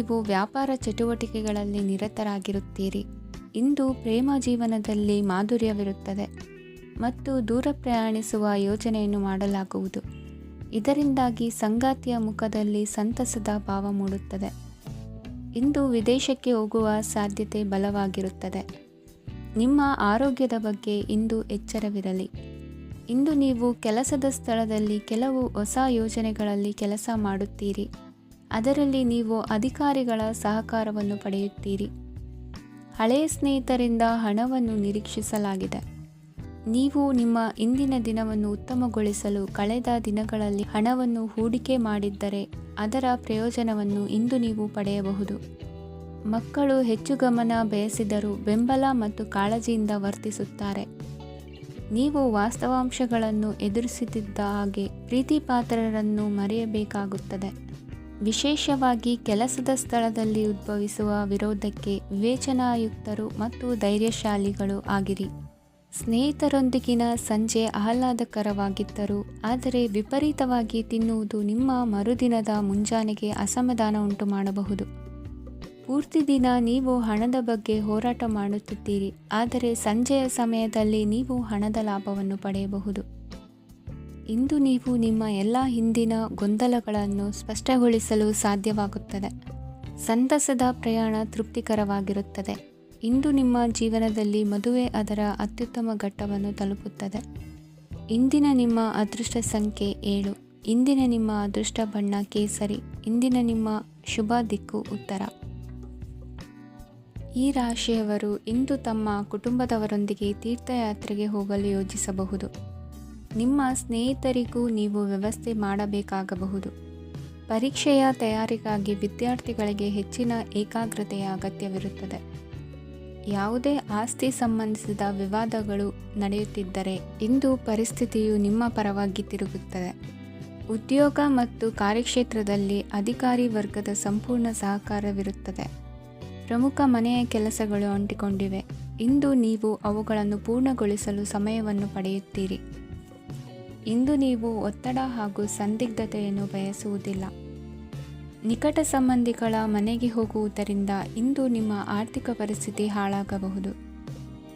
ನೀವು ವ್ಯಾಪಾರ ಚಟುವಟಿಕೆಗಳಲ್ಲಿ ನಿರತರಾಗಿರುತ್ತೀರಿ. ಇಂದು ಪ್ರೇಮ ಜೀವನದಲ್ಲಿ ಮಾಧುರ್ಯವಿರುತ್ತದೆ ಮತ್ತು ದೂರ ಪ್ರಯಾಣಿಸುವ ಯೋಜನೆಯನ್ನು ಮಾಡಲಾಗುವುದು. ಇದರಿಂದಾಗಿ ಸಂಗಾತಿಯ ಮುಖದಲ್ಲಿ ಸಂತಸದ ಭಾವ ಮೂಡುತ್ತದೆ. ಇಂದು ವಿದೇಶಕ್ಕೆ ಹೋಗುವ ಸಾಧ್ಯತೆ ಬಲವಾಗಿರುತ್ತದೆ. ನಿಮ್ಮ ಆರೋಗ್ಯದ ಬಗ್ಗೆ ಇಂದು ಎಚ್ಚರವಿರಲಿ. ಇಂದು ನೀವು ಕೆಲಸದ ಸ್ಥಳದಲ್ಲಿ ಕೆಲವು ಹೊಸ ಯೋಜನೆಗಳಲ್ಲಿ ಕೆಲಸ ಮಾಡುತ್ತೀರಿ. ಅದರಲ್ಲಿ ನೀವು ಅಧಿಕಾರಿಗಳ ಸಹಕಾರವನ್ನು ಪಡೆಯುತ್ತೀರಿ. ಹಳೆಯ ಸ್ನೇಹಿತರಿಂದ ಹಣವನ್ನು ನಿರೀಕ್ಷಿಸಲಾಗಿದೆ. ನೀವು ನಿಮ್ಮ ಇಂದಿನ ದಿನವನ್ನು ಉತ್ತಮಗೊಳಿಸಲು ಕಳೆದ ದಿನಗಳಲ್ಲಿ ಹಣವನ್ನು ಹೂಡಿಕೆ ಮಾಡಿದ್ದರೆ ಅದರ ಪ್ರಯೋಜನವನ್ನು ಇಂದು ನೀವು ಪಡೆಯಬಹುದು. ಮಕ್ಕಳು ಹೆಚ್ಚು ಗಮನ ಬಯಸಿದರೂ ಬೆಂಬಲ ಮತ್ತು ಕಾಳಜಿಯಿಂದ ವರ್ತಿಸುತ್ತಾರೆ. ನೀವು ವಾಸ್ತವಾಂಶಗಳನ್ನು ಎದುರಿಸುತ್ತಿದ್ದ ಹಾಗೆ ಪ್ರೀತಿಪಾತ್ರರನ್ನು ಮರೆಯಬೇಕಾಗುತ್ತದೆ. ವಿಶೇಷವಾಗಿ ಕೆಲಸದ ಸ್ಥಳದಲ್ಲಿ ಉದ್ಭವಿಸುವ ವಿರೋಧಕ್ಕೆ ವಿವೇಚನಾಯುಕ್ತರು ಮತ್ತು ಧೈರ್ಯಶಾಲಿಗಳು ಆಗಿರಿ. ಸ್ನೇಹಿತರೊಂದಿಗಿನ ಸಂಜೆ ಆಹ್ಲಾದಕರವಾಗಿದ್ದರೂ ಆದರೆ ವಿಪರೀತವಾಗಿ ತಿನ್ನುವುದು ನಿಮ್ಮ ಮರುದಿನದ ಮುಂಜಾನೆಗೆ ಅಸಮಾಧಾನ ಉಂಟು ಮಾಡಬಹುದು. ಪೂರ್ತಿ ದಿನ ನೀವು ಹಣದ ಬಗ್ಗೆ ಹೋರಾಟ ಮಾಡುತ್ತಿದ್ದೀರಿ, ಆದರೆ ಸಂಜೆಯ ಸಮಯದಲ್ಲಿ ನೀವು ಹಣದ ಲಾಭವನ್ನು ಪಡೆಯಬಹುದು. ಇಂದು ನೀವು ನಿಮ್ಮ ಎಲ್ಲ ಹಿಂದಿನ ಗೊಂದಲಗಳನ್ನು ಸ್ಪಷ್ಟಗೊಳಿಸಲು ಸಾಧ್ಯವಾಗುತ್ತದೆ. ಸಂತಸದ ಪ್ರಯಾಣ ತೃಪ್ತಿಕರವಾಗಿರುತ್ತದೆ. ಇಂದು ನಿಮ್ಮ ಜೀವನದಲ್ಲಿ ಮದುವೆ ಅದರ ಅತ್ಯುತ್ತಮ ಘಟ್ಟವನ್ನು ತಲುಪುತ್ತದೆ. ಇಂದಿನ ನಿಮ್ಮ ಅದೃಷ್ಟ ಸಂಖ್ಯೆ 7. ಇಂದಿನ ನಿಮ್ಮ ಅದೃಷ್ಟ ಬಣ್ಣ ಕೇಸರಿ. ಇಂದಿನ ನಿಮ್ಮ ಶುಭ ದಿಕ್ಕು ಉತ್ತರ. ಈ ರಾಶಿಯವರು ಇಂದು ತಮ್ಮ ಕುಟುಂಬದವರೊಂದಿಗೆ ತೀರ್ಥಯಾತ್ರೆಗೆ ಹೋಗಲು ಯೋಜಿಸಬಹುದು. ನಿಮ್ಮ ಸ್ನೇಹಿತರಿಗೂ ನೀವು ವ್ಯವಸ್ಥೆ ಮಾಡಬೇಕಾಗಬಹುದು. ಪರೀಕ್ಷೆಯ ತಯಾರಿಗಾಗಿ ವಿದ್ಯಾರ್ಥಿಗಳಿಗೆ ಹೆಚ್ಚಿನ ಏಕಾಗ್ರತೆಯ ಅಗತ್ಯವಿರುತ್ತದೆ. ಯಾವುದೇ ಆಸ್ತಿ ಸಂಬಂಧಿಸಿದ ವಿವಾದಗಳು ನಡೆಯುತ್ತಿದ್ದರೆ ಇಂದು ಪರಿಸ್ಥಿತಿಯು ನಿಮ್ಮ ಪರವಾಗಿ ತಿರುಗುತ್ತದೆ. ಉದ್ಯೋಗ ಮತ್ತು ಕಾರ್ಯಕ್ಷೇತ್ರದಲ್ಲಿ ಅಧಿಕಾರಿ ವರ್ಗದ ಸಂಪೂರ್ಣ ಸಹಕಾರವಿರುತ್ತದೆ. ಪ್ರಮುಖ ಮನೆಯ ಕೆಲಸಗಳು ಅಂಟಿಕೊಂಡಿವೆ. ಇಂದು ನೀವು ಅವುಗಳನ್ನು ಪೂರ್ಣಗೊಳಿಸಲು ಸಮಯವನ್ನು ಪಡೆಯುತ್ತೀರಿ. ಇಂದು ನೀವು ಒತ್ತಡ ಹಾಗೂ ಸಂದಿಗ್ಧತೆಯನ್ನು ಬಯಸುವುದಿಲ್ಲ. ನಿಕಟ ಸಂಬಂಧಿಗಳ ಮನೆಗೆ ಹೋಗುವುದರಿಂದ ಇಂದು ನಿಮ್ಮ ಆರ್ಥಿಕ ಪರಿಸ್ಥಿತಿ ಹಾಳಾಗಬಹುದು.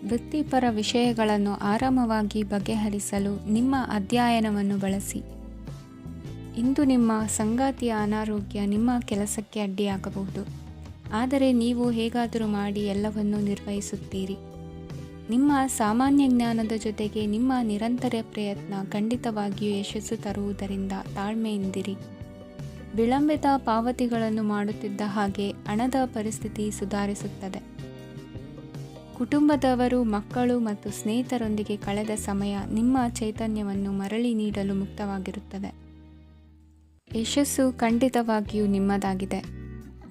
ವೃತ್ತಿಪರ ವಿಷಯಗಳನ್ನು ಆರಾಮವಾಗಿ ಬಗೆಹರಿಸಲು ನಿಮ್ಮ ಅಧ್ಯಯನವನ್ನು ಬಳಸಿ. ಇಂದು ನಿಮ್ಮ ಸಂಗಾತಿಯ ಅನಾರೋಗ್ಯ ನಿಮ್ಮ ಕೆಲಸಕ್ಕೆ ಅಡ್ಡಿಯಾಗಬಹುದು, ಆದರೆ ನೀವು ಹೇಗಾದರೂ ಮಾಡಿ ಎಲ್ಲವನ್ನೂ ನಿರ್ವಹಿಸುತ್ತೀರಿ. ನಿಮ್ಮ ಸಾಮಾನ್ಯ ಜ್ಞಾನದ ಜೊತೆಗೆ ನಿಮ್ಮ ನಿರಂತರ ಪ್ರಯತ್ನ ಖಂಡಿತವಾಗಿಯೂ ಯಶಸ್ಸು ತರುವುದರಿಂದ ತಾಳ್ಮೆಯಿಂದಿರಿ. ವಿಳಂಬಿತ ಪಾವತಿಗಳನ್ನು ಮಾಡುತ್ತಿದ್ದ ಹಾಗೆ ಹಣದ ಪರಿಸ್ಥಿತಿ ಸುಧಾರಿಸುತ್ತದೆ. ಕುಟುಂಬದವರು, ಮಕ್ಕಳು ಮತ್ತು ಸ್ನೇಹಿತರೊಂದಿಗೆ ಕಳೆದ ಸಮಯ ನಿಮ್ಮ ಚೈತನ್ಯವನ್ನು ಮರಳಿ ನೀಡಲು ಮುಕ್ತವಾಗಿರುತ್ತದೆ. ಯಶಸ್ಸು ಖಂಡಿತವಾಗಿಯೂ ನಿಮ್ಮದಾಗಿದೆ.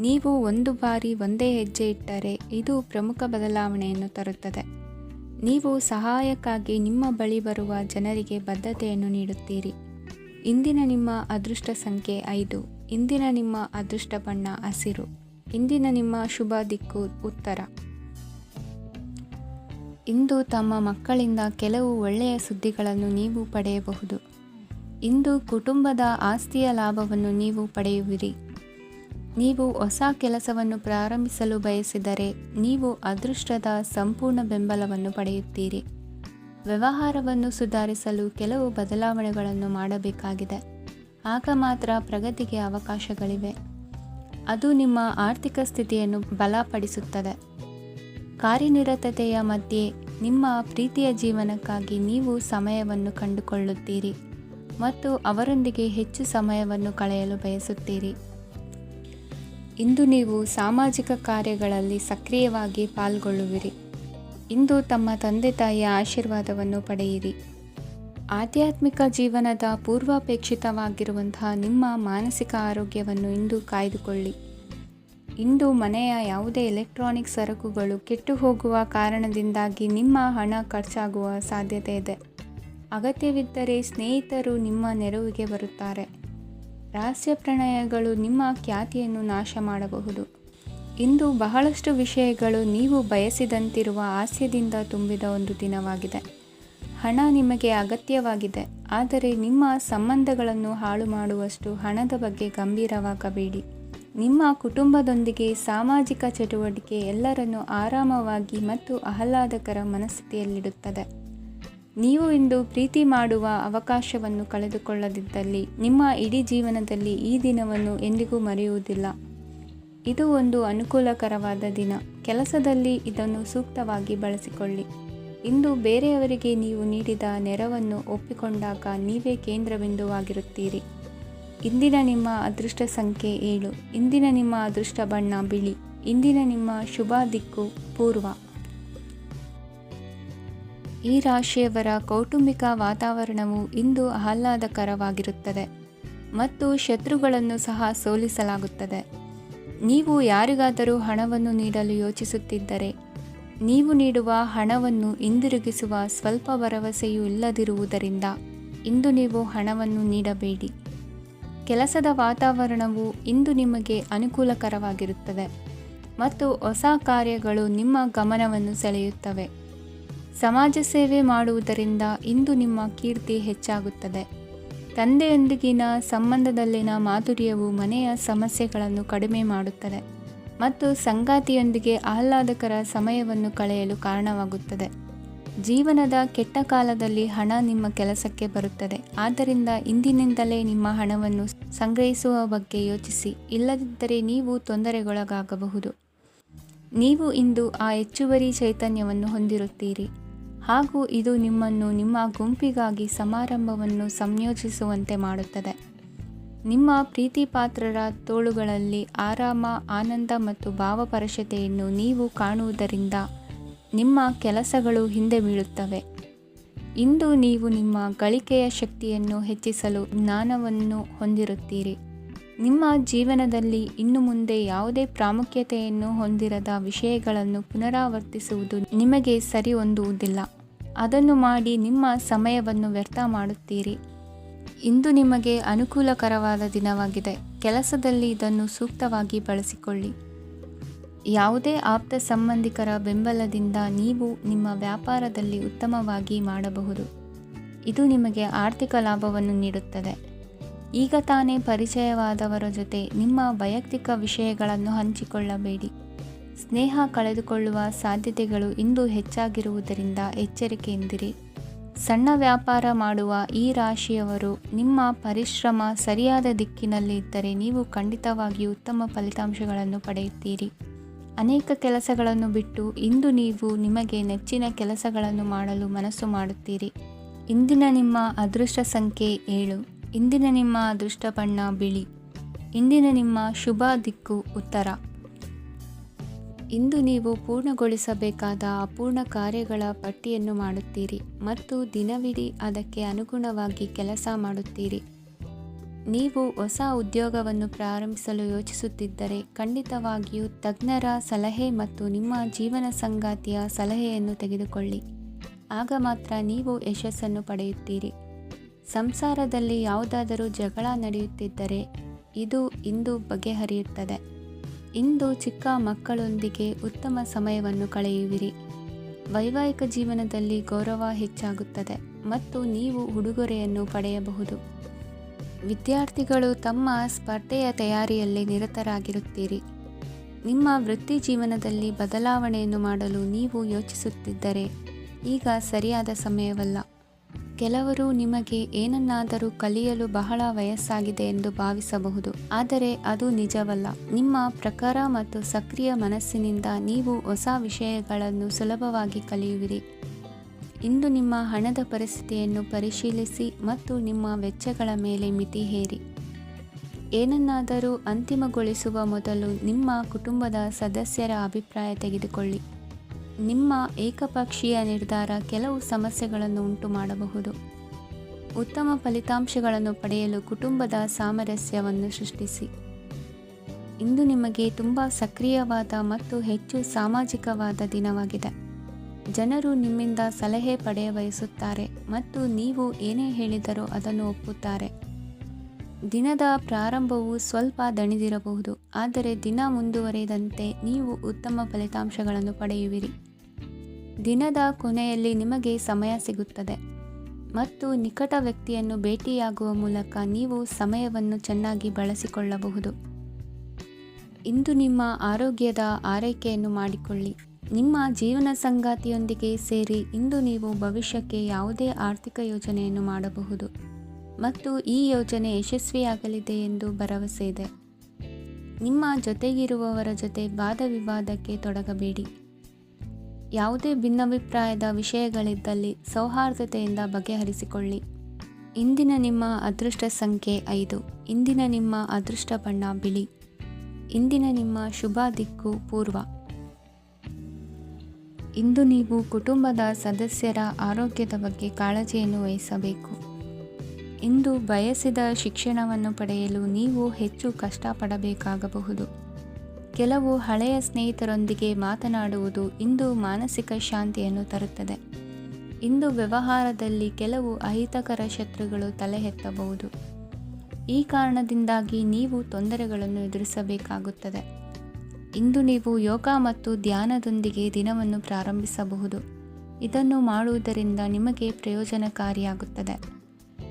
ನೀವು ಒಂದು ಬಾರಿ ಒಂದೇ ಹೆಜ್ಜೆ ಇಟ್ಟರೆ ಇದು ಪ್ರಮುಖ ಬದಲಾವಣೆಯನ್ನು ತರುತ್ತದೆ. ನೀವು ಸಹಾಯಕ್ಕಾಗಿ ನಿಮ್ಮ ಬಳಿ ಬರುವ ಜನರಿಗೆ ಬದ್ಧತೆಯನ್ನು ನೀಡುತ್ತೀರಿ. ಇಂದಿನ ನಿಮ್ಮ ಅದೃಷ್ಟ ಸಂಖ್ಯೆ 5. ಇಂದಿನ ನಿಮ್ಮ ಅದೃಷ್ಟ ಬಣ್ಣ ಹಸಿರು. ಇಂದಿನ ನಿಮ್ಮ ಶುಭ ದಿಕ್ಕು ಉತ್ತರ. ಇಂದು ತಮ್ಮ ಮಕ್ಕಳಿಂದ ಕೆಲವು ಒಳ್ಳೆಯ ಸುದ್ದಿಗಳನ್ನು ನೀವು ಪಡೆಯಬಹುದು. ಇಂದು ಕುಟುಂಬದ ಆಸ್ತಿಯ ಲಾಭವನ್ನು ನೀವು ಪಡೆಯುವಿರಿ. ನೀವು ಹೊಸ ಕೆಲಸವನ್ನು ಪ್ರಾರಂಭಿಸಲು ಬಯಸಿದರೆ ನೀವು ಅದೃಷ್ಟದ ಸಂಪೂರ್ಣ ಬೆಂಬಲವನ್ನು ಪಡೆಯುತ್ತೀರಿ. ವ್ಯವಹಾರವನ್ನು ಸುಧಾರಿಸಲು ಕೆಲವು ಬದಲಾವಣೆಗಳನ್ನು ಮಾಡಬೇಕಾಗಿದೆ. ಆಗ ಮಾತ್ರ ಪ್ರಗತಿಗೆ ಅವಕಾಶಗಳಿವೆ. ಅದು ನಿಮ್ಮ ಆರ್ಥಿಕ ಸ್ಥಿತಿಯನ್ನು ಬಲಪಡಿಸುತ್ತದೆ. ಕಾರ್ಯನಿರತತೆಯ ಮಧ್ಯೆ ನಿಮ್ಮ ಪ್ರೀತಿಯ ಜೀವನಕ್ಕಾಗಿ ನೀವು ಸಮಯವನ್ನು ಕಂಡುಕೊಳ್ಳುತ್ತೀರಿ ಮತ್ತು ಅವರೊಂದಿಗೆ ಹೆಚ್ಚು ಸಮಯವನ್ನು ಕಳೆಯಲು ಬಯಸುತ್ತೀರಿ. ಇಂದು ನೀವು ಸಾಮಾಜಿಕ ಕಾರ್ಯಗಳಲ್ಲಿ ಸಕ್ರಿಯವಾಗಿ ಪಾಲ್ಗೊಳ್ಳುವಿರಿ. ಇಂದು ತಮ್ಮ ತಂದೆ ತಾಯಿಯ ಆಶೀರ್ವಾದವನ್ನು ಪಡೆಯಿರಿ. ಆಧ್ಯಾತ್ಮಿಕ ಜೀವನದ ಪೂರ್ವಾಪೇಕ್ಷಿತವಾಗಿರುವಂತಹ ನಿಮ್ಮ ಮಾನಸಿಕ ಆರೋಗ್ಯವನ್ನು ಇಂದು ಕಾಯ್ದುಕೊಳ್ಳಿ. ಇಂದು ಮನೆಯ ಯಾವುದೇ ಎಲೆಕ್ಟ್ರಾನಿಕ್ ಸರಕುಗಳು ಕೆಟ್ಟು ಹೋಗುವ ಕಾರಣದಿಂದಾಗಿ ನಿಮ್ಮ ಹಣ ಖರ್ಚಾಗುವ ಸಾಧ್ಯತೆ ಇದೆ. ಅಗತ್ಯವಿದ್ದರೆ ಸ್ನೇಹಿತರು ನಿಮ್ಮ ನೆರವಿಗೆ ಬರುತ್ತಾರೆ. ರಹಸ್ಯ ಪ್ರಣಯಗಳು ನಿಮ್ಮ ಖ್ಯಾತಿಯನ್ನು ನಾಶ ಮಾಡಬಹುದು. ಇಂದು ಬಹಳಷ್ಟು ವಿಷಯಗಳು ನೀವು ಬಯಸಿದಂತಿರುವ ಹಾಸ್ಯದಿಂದ ತುಂಬಿದ ಒಂದು ದಿನವಾಗಿದೆ. ಹಣ ನಿಮಗೆ ಅಗತ್ಯವಾಗಿದೆ, ಆದರೆ ನಿಮ್ಮ ಸಂಬಂಧಗಳನ್ನು ಹಾಳು ಮಾಡುವಷ್ಟು ಹಣದ ಬಗ್ಗೆ ಗಂಭೀರವಾಗಬೇಡಿ. ನಿಮ್ಮ ಕುಟುಂಬದೊಂದಿಗೆ ಸಾಮಾಜಿಕ ಚಟುವಟಿಕೆ ಎಲ್ಲರನ್ನು ಆರಾಮವಾಗಿ ಮತ್ತು ಆಹ್ಲಾದಕರ ಮನಸ್ಥಿತಿಯಲ್ಲಿಡುತ್ತದೆ. ನೀವು ಇಂದು ಪ್ರೀತಿ ಮಾಡುವ ಅವಕಾಶವನ್ನು ಕಳೆದುಕೊಳ್ಳದಿದ್ದಲ್ಲಿ ನಿಮ್ಮ ಇಡೀ ಜೀವನದಲ್ಲಿ ಈ ದಿನವನ್ನು ಎಂದಿಗೂ ಮರೆಯುವುದಿಲ್ಲ. ಇದು ಒಂದು ಅನುಕೂಲಕರವಾದ ದಿನ. ಕೆಲಸದಲ್ಲಿ ಇದನ್ನು ಸೂಕ್ತವಾಗಿ ಬಳಸಿಕೊಳ್ಳಿ. ಇಂದು ಬೇರೆಯವರಿಗೆ ನೀವು ನೀಡಿದ ನೆರವನ್ನು ಒಪ್ಪಿಕೊಂಡಾಗ ನೀವೇ ಕೇಂದ್ರಬಿಂದುವಾಗಿರುತ್ತೀರಿ. ಇಂದಿನ ನಿಮ್ಮ ಅದೃಷ್ಟ ಸಂಖ್ಯೆ 7. ಇಂದಿನ ನಿಮ್ಮ ಅದೃಷ್ಟ ಬಣ್ಣ ಬಿಳಿ. ಇಂದಿನ ನಿಮ್ಮ ಶುಭ ದಿಕ್ಕು ಪೂರ್ವ. ಈ ರಾಶಿಯವರ ಕೌಟುಂಬಿಕ ವಾತಾವರಣವು ಇಂದು ಆಹ್ಲಾದಕರವಾಗಿರುತ್ತದೆ ಮತ್ತು ಶತ್ರುಗಳನ್ನು ಸಹ ಸೋಲಿಸಲಾಗುತ್ತದೆ. ನೀವು ಯಾರಿಗಾದರೂ ಹಣವನ್ನು ನೀಡಲು ಯೋಚಿಸುತ್ತಿದ್ದರೆ, ನೀವು ನೀಡುವ ಹಣವನ್ನು ಹಿಂದಿರುಗಿಸುವ ಸ್ವಲ್ಪ ಭರವಸೆಯೂ ಇಲ್ಲದಿರುವುದರಿಂದ ಇಂದು ನೀವು ಹಣವನ್ನು ನೀಡಬೇಡಿ. ಕೆಲಸದ ವಾತಾವರಣವು ಇಂದು ನಿಮಗೆ ಅನುಕೂಲಕರವಾಗಿರುತ್ತದೆ ಮತ್ತು ಹೊಸ ಕಾರ್ಯಗಳು ನಿಮ್ಮ ಗಮನವನ್ನು ಸೆಳೆಯುತ್ತವೆ. ಸಮಾಜ ಸೇವೆ ಮಾಡುವುದರಿಂದ ಇಂದು ನಿಮ್ಮ ಕೀರ್ತಿ ಹೆಚ್ಚಾಗುತ್ತದೆ. ತಂದೆಯೊಂದಿಗಿನ ಸಂಬಂಧದಲ್ಲಿನ ಮಾಧುರ್ಯವು ಮನೆಯ ಸಮಸ್ಯೆಗಳನ್ನು ಕಡಿಮೆ ಮಾಡುತ್ತದೆ ಮತ್ತು ಸಂಗಾತಿಯೊಂದಿಗೆ ಆಹ್ಲಾದಕರ ಸಮಯವನ್ನು ಕಳೆಯಲು ಕಾರಣವಾಗುತ್ತದೆ. ಜೀವನದ ಕೆಟ್ಟ ಕಾಲದಲ್ಲಿ ಹಣ ನಿಮ್ಮ ಕೆಲಸಕ್ಕೆ ಬರುತ್ತದೆ. ಆದ್ದರಿಂದ ಇಂದಿನಿಂದಲೇ ನಿಮ್ಮ ಹಣವನ್ನು ಸಂಗ್ರಹಿಸುವ ಬಗ್ಗೆ ಯೋಚಿಸಿ, ಇಲ್ಲದಿದ್ದರೆ ನೀವು ತೊಂದರೆಗೊಳಗಾಗಬಹುದು. ನೀವು ಇಂದು ಆ ಹೆಚ್ಚುವರಿ ಚೈತನ್ಯವನ್ನು ಹೊಂದಿರುತ್ತೀರಿ ಹಾಗೂ ಇದು ನಿಮ್ಮನ್ನು ನಿಮ್ಮ ಗುಂಪಿಗಾಗಿ ಸಮಾರಂಭವನ್ನು ಸಂಯೋಜಿಸುವಂತೆ ಮಾಡುತ್ತದೆ. ನಿಮ್ಮ ಪ್ರೀತಿಪಾತ್ರರ ತೋಳುಗಳಲ್ಲಿ ಆರಾಮ, ಆನಂದ ಮತ್ತು ಭಾವಪರಶತೆಯನ್ನು ನೀವು ಕಾಣುವುದರಿಂದ ನಿಮ್ಮ ಕೆಲಸಗಳು ಹಿಂದೆ ಬೀಳುತ್ತವೆ. ಇಂದು ನೀವು ನಿಮ್ಮ ಗಳಿಕೆಯ ಶಕ್ತಿಯನ್ನು ಹೆಚ್ಚಿಸಲು ಜ್ಞಾನವನ್ನು ಹೊಂದಿರುತ್ತೀರಿ. ನಿಮ್ಮ ಜೀವನದಲ್ಲಿ ಇನ್ನು ಮುಂದೆ ಯಾವುದೇ ಪ್ರಾಮುಖ್ಯತೆಯನ್ನು ಹೊಂದಿರದ ವಿಷಯಗಳನ್ನು ಪುನರಾವರ್ತಿಸುವುದು ನಿಮಗೆ ಸರಿ ಹೊಂದುವುದಿಲ್ಲ. ಅದನ್ನು ಮಾಡಿ ನಿಮ್ಮ ಸಮಯವನ್ನು ವ್ಯರ್ಥ ಮಾಡುತ್ತೀರಿ. ಇಂದು ನಿಮಗೆ ಅನುಕೂಲಕರವಾದ ದಿನವಾಗಿದೆ. ಕೆಲಸದಲ್ಲಿ ಇದನ್ನು ಸೂಕ್ತವಾಗಿ ಬಳಸಿಕೊಳ್ಳಿ. ಯಾವುದೇ ಆಪ್ತ ಸಂಬಂಧಿಕರ ಬೆಂಬಲದಿಂದ ನೀವು ನಿಮ್ಮ ವ್ಯಾಪಾರದಲ್ಲಿ ಉತ್ತಮವಾಗಿ ಮಾಡಬಹುದು. ಇದು ನಿಮಗೆ ಆರ್ಥಿಕ ಲಾಭವನ್ನು ನೀಡುತ್ತದೆ. ಈಗ ತಾನೇ ಪರಿಚಯವಾದವರ ಜೊತೆ ನಿಮ್ಮ ವೈಯಕ್ತಿಕ ವಿಷಯಗಳನ್ನು ಹಂಚಿಕೊಳ್ಳಬೇಡಿ. ಸ್ನೇಹ ಕಳೆದುಕೊಳ್ಳುವ ಸಾಧ್ಯತೆಗಳು ಇಂದು ಹೆಚ್ಚಾಗಿರುವುದರಿಂದ ಎಚ್ಚರಿಕೆಯಿಂದಿರಿ. ಸಣ್ಣ ವ್ಯಾಪಾರ ಮಾಡುವ ಈ ರಾಶಿಯವರು ನಿಮ್ಮ ಪರಿಶ್ರಮ ಸರಿಯಾದ ದಿಕ್ಕಿನಲ್ಲಿ ಇದ್ದರೆ ನೀವು ಖಂಡಿತವಾಗಿಯೂ ಉತ್ತಮ ಫಲಿತಾಂಶಗಳನ್ನು ಪಡೆಯುತ್ತೀರಿ. ಅನೇಕ ಕೆಲಸಗಳನ್ನು ಬಿಟ್ಟು ಇಂದು ನೀವು ನಿಮಗೆ ನೆಚ್ಚಿನ ಕೆಲಸಗಳನ್ನು ಮಾಡಲು ಮನಸ್ಸು ಮಾಡುತ್ತೀರಿ. ಇಂದಿನ ನಿಮ್ಮ ಅದೃಷ್ಟ ಸಂಖ್ಯೆ 7. ಇಂದಿನ ನಿಮ್ಮ ಅದೃಷ್ಟ ಬಣ್ಣ ಬಿಳಿ. ಇಂದಿನ ನಿಮ್ಮ ಶುಭ ದಿಕ್ಕು ಉತ್ತರ. ಇಂದು ನೀವು ಪೂರ್ಣಗೊಳಿಸಬೇಕಾದ ಅಪೂರ್ಣ ಕಾರ್ಯಗಳ ಪಟ್ಟಿಯನ್ನು ಮಾಡುತ್ತೀರಿ ಮತ್ತು ದಿನವಿಡೀ ಅದಕ್ಕೆ ಅನುಗುಣವಾಗಿ ಕೆಲಸ ಮಾಡುತ್ತೀರಿ. ನೀವು ಹೊಸ ಉದ್ಯೋಗವನ್ನು ಪ್ರಾರಂಭಿಸಲು ಯೋಚಿಸುತ್ತಿದ್ದರೆ ಖಂಡಿತವಾಗಿಯೂ ತಜ್ಞರ ಸಲಹೆ ಮತ್ತು ನಿಮ್ಮ ಜೀವನ ಸಂಗಾತಿಯ ಸಲಹೆಯನ್ನು ತೆಗೆದುಕೊಳ್ಳಿ. ಆಗ ಮಾತ್ರ ನೀವು ಯಶಸ್ಸನ್ನು ಪಡೆಯುತ್ತೀರಿ. ಸಂಸಾರದಲ್ಲಿ ಯಾವುದಾದರೂ ಜಗಳ ನಡೆಯುತ್ತಿದ್ದರೆ ಇದು ಇಂದು ಬಗೆಹರಿಯುತ್ತದೆ. ಇಂದು ಚಿಕ್ಕ ಮಕ್ಕಳೊಂದಿಗೆ ಉತ್ತಮ ಸಮಯವನ್ನು ಕಳೆಯುವಿರಿ. ವೈವಾಹಿಕ ಜೀವನದಲ್ಲಿ ಗೌರವ ಹೆಚ್ಚಾಗುತ್ತದೆ ಮತ್ತು ನೀವು ಉಡುಗೊರೆಯನ್ನು ಪಡೆಯಬಹುದು. ವಿದ್ಯಾರ್ಥಿಗಳು ತಮ್ಮ ಸ್ಪರ್ಧೆಯ ತಯಾರಿಯಲ್ಲಿ ನಿರತರಾಗಿರುತ್ತೀರಿ. ನಿಮ್ಮ ವೃತ್ತಿ ಜೀವನದಲ್ಲಿ ಬದಲಾವಣೆಯನ್ನು ಮಾಡಲು ನೀವು ಯೋಚಿಸುತ್ತಿದ್ದರೆ ಈಗ ಸರಿಯಾದ ಸಮಯವಲ್ಲ. ಕೆಲವರು ನಿಮಗೆ ಏನನ್ನಾದರೂ ಕಲಿಯಲು ಬಹಳ ವಯಸ್ಸಾಗಿದೆ ಎಂದು ಭಾವಿಸಬಹುದು, ಆದರೆ ಅದು ನಿಜವಲ್ಲ. ನಿಮ್ಮ ಪ್ರಖರ ಮತ್ತು ಸಕ್ರಿಯ ಮನಸ್ಸಿನಿಂದ ನೀವು ಹೊಸ ವಿಷಯಗಳನ್ನು ಸುಲಭವಾಗಿ ಕಲಿಯುವಿರಿ. ಇಂದು ನಿಮ್ಮ ಹಣದ ಪರಿಸ್ಥಿತಿಯನ್ನು ಪರಿಶೀಲಿಸಿ ಮತ್ತು ನಿಮ್ಮ ವೆಚ್ಚಗಳ ಮೇಲೆ ಮಿತಿ ಹೇರಿ. ಏನನ್ನಾದರೂ ಅಂತಿಮಗೊಳಿಸುವ ಮೊದಲು ನಿಮ್ಮ ಕುಟುಂಬದ ಸದಸ್ಯರ ಅಭಿಪ್ರಾಯ ತೆಗೆದುಕೊಳ್ಳಿ. ನಿಮ್ಮ ಏಕಪಕ್ಷೀಯ ನಿರ್ಧಾರ ಕೆಲವು ಸಮಸ್ಯೆಗಳನ್ನು ಉಂಟು ಮಾಡಬಹುದು. ಉತ್ತಮ ಫಲಿತಾಂಶಗಳನ್ನು ಪಡೆಯಲು ಕುಟುಂಬದ ಸಾಮರಸ್ಯವನ್ನು ಸೃಷ್ಟಿಸಿ. ಇಂದು ನಿಮಗೆ ತುಂಬ ಸಕ್ರಿಯವಾದ ಮತ್ತು ಹೆಚ್ಚು ಸಾಮಾಜಿಕವಾದ ದಿನವಾಗಿದೆ. ಜನರು ನಿಮ್ಮಿಂದ ಸಲಹೆ ಪಡೆಯ ಬಯಸುತ್ತಾರೆ ಮತ್ತು ನೀವು ಏನೇ ಹೇಳಿದರೂ ಅದನ್ನು ಒಪ್ಪುತ್ತಾರೆ. ದಿನದ ಪ್ರಾರಂಭವು ಸ್ವಲ್ಪ ದಣಿದಿರಬಹುದು, ಆದರೆ ದಿನ ಮುಂದುವರಿದಂತೆ ನೀವು ಉತ್ತಮ ಫಲಿತಾಂಶಗಳನ್ನು ಪಡೆಯುವಿರಿ. ದಿನದ ಕೊನೆಯಲ್ಲಿ ನಿಮಗೆ ಸಮಯ ಸಿಗುತ್ತದೆ ಮತ್ತು ನಿಕಟ ವ್ಯಕ್ತಿಯನ್ನು ಭೇಟಿಯಾಗುವ ಮೂಲಕ ನೀವು ಸಮಯವನ್ನು ಚೆನ್ನಾಗಿ ಬಳಸಿಕೊಳ್ಳಬಹುದು. ಇಂದು ನಿಮ್ಮ ಆರೋಗ್ಯದ ಆರೈಕೆಯನ್ನು ಮಾಡಿಕೊಳ್ಳಿ. ನಿಮ್ಮ ಜೀವನ ಸಂಗಾತಿಯೊಂದಿಗೆ ಸೇರಿ ಇಂದು ನೀವು ಭವಿಷ್ಯಕ್ಕೆ ಯಾವುದೇ ಆರ್ಥಿಕ ಯೋಜನೆಯನ್ನು ಮಾಡಬಹುದು ಮತ್ತು ಈ ಯೋಜನೆ ಯಶಸ್ವಿಯಾಗಲಿದೆ ಎಂದು ಭರವಸೆ ಇದೆ. ನಿಮ್ಮ ಜೊತೆಗಿರುವವರ ಜೊತೆ ವಾದ ವಿವಾದಕ್ಕೆ ತೊಡಗಬೇಡಿ. ಯಾವುದೇ ಭಿನ್ನಾಭಿಪ್ರಾಯದ ವಿಷಯಗಳಿದ್ದಲ್ಲಿ ಸೌಹಾರ್ದತೆಯಿಂದ ಬಗೆಹರಿಸಿಕೊಳ್ಳಿ. ಇಂದಿನ ನಿಮ್ಮ ಅದೃಷ್ಟ ಸಂಖ್ಯೆ 5. ಇಂದಿನ ನಿಮ್ಮ ಅದೃಷ್ಟ ಬಣ್ಣ ಬಿಳಿ. ಇಂದಿನ ನಿಮ್ಮ ಶುಭ ದಿಕ್ಕು ಪೂರ್ವ. ಇಂದು ನೀವು ಕುಟುಂಬದ ಸದಸ್ಯರ ಆರೋಗ್ಯದ ಬಗ್ಗೆ ಕಾಳಜಿಯನ್ನು ವಹಿಸಬೇಕು. ಇಂದು ಬಯಸಿದ ಶಿಕ್ಷಣವನ್ನು ಪಡೆಯಲು ನೀವು ಹೆಚ್ಚು ಕಷ್ಟಪಡಬೇಕಾಗಬಹುದು. ಕೆಲವು ಹಳೆಯ ಸ್ನೇಹಿತರೊಂದಿಗೆ ಮಾತನಾಡುವುದು ಇಂದು ಮಾನಸಿಕ ಶಾಂತಿಯನ್ನು ತರುತ್ತದೆ. ಇಂದು ವ್ಯವಹಾರದಲ್ಲಿ ಕೆಲವು ಅಹಿತಕರ ಶತ್ರುಗಳು ತಲೆ ಎತ್ತಬಹುದು. ಈ ಕಾರಣದಿಂದಾಗಿ ನೀವು ತೊಂದರೆಗಳನ್ನು ಎದುರಿಸಬೇಕಾಗುತ್ತದೆ. ಇಂದು ನೀವು ಯೋಗ ಮತ್ತು ಧ್ಯಾನದೊಂದಿಗೆ ದಿನವನ್ನು ಪ್ರಾರಂಭಿಸಬಹುದು. ಇದನ್ನು ಮಾಡುವುದರಿಂದ ನಿಮಗೆ ಪ್ರಯೋಜನಕಾರಿಯಾಗುತ್ತದೆ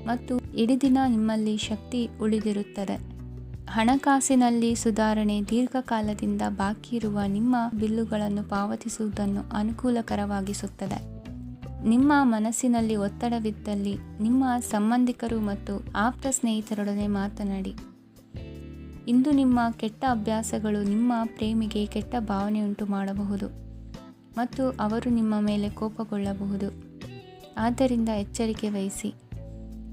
ಮತ್ತು ಇಡೀ ದಿನ ನಿಮ್ಮಲ್ಲಿ ಶಕ್ತಿ ಉಳಿದಿರುತ್ತದೆ. ಹಣಕಾಸಿನಲ್ಲಿ ಸುಧಾರಣೆ. ದೀರ್ಘಕಾಲದಿಂದ ಬಾಕಿ ಇರುವ ನಿಮ್ಮ ಬಿಲ್ಲುಗಳನ್ನು ಪಾವತಿಸುವುದನ್ನು ಅನುಕೂಲಕರವಾಗಿಸುತ್ತದೆ. ನಿಮ್ಮ ಮನಸ್ಸಿನಲ್ಲಿ ಒತ್ತಡವಿದ್ದಲ್ಲಿ ನಿಮ್ಮ ಸಂಬಂಧಿಕರು ಮತ್ತು ಆಪ್ತ ಸ್ನೇಹಿತರೊಡನೆ ಮಾತನಾಡಿ. ಇಂದು ನಿಮ್ಮ ಕೆಟ್ಟ ಅಭ್ಯಾಸಗಳು ನಿಮ್ಮ ಪ್ರೇಮಿಗೆ ಕೆಟ್ಟ ಭಾವನೆಯುಂಟು ಮಾಡಬಹುದು ಮತ್ತು ಅವರು ನಿಮ್ಮ ಮೇಲೆ ಕೋಪಗೊಳ್ಳಬಹುದು. ಆದ್ದರಿಂದ ಎಚ್ಚರಿಕೆ ವಹಿಸಿ.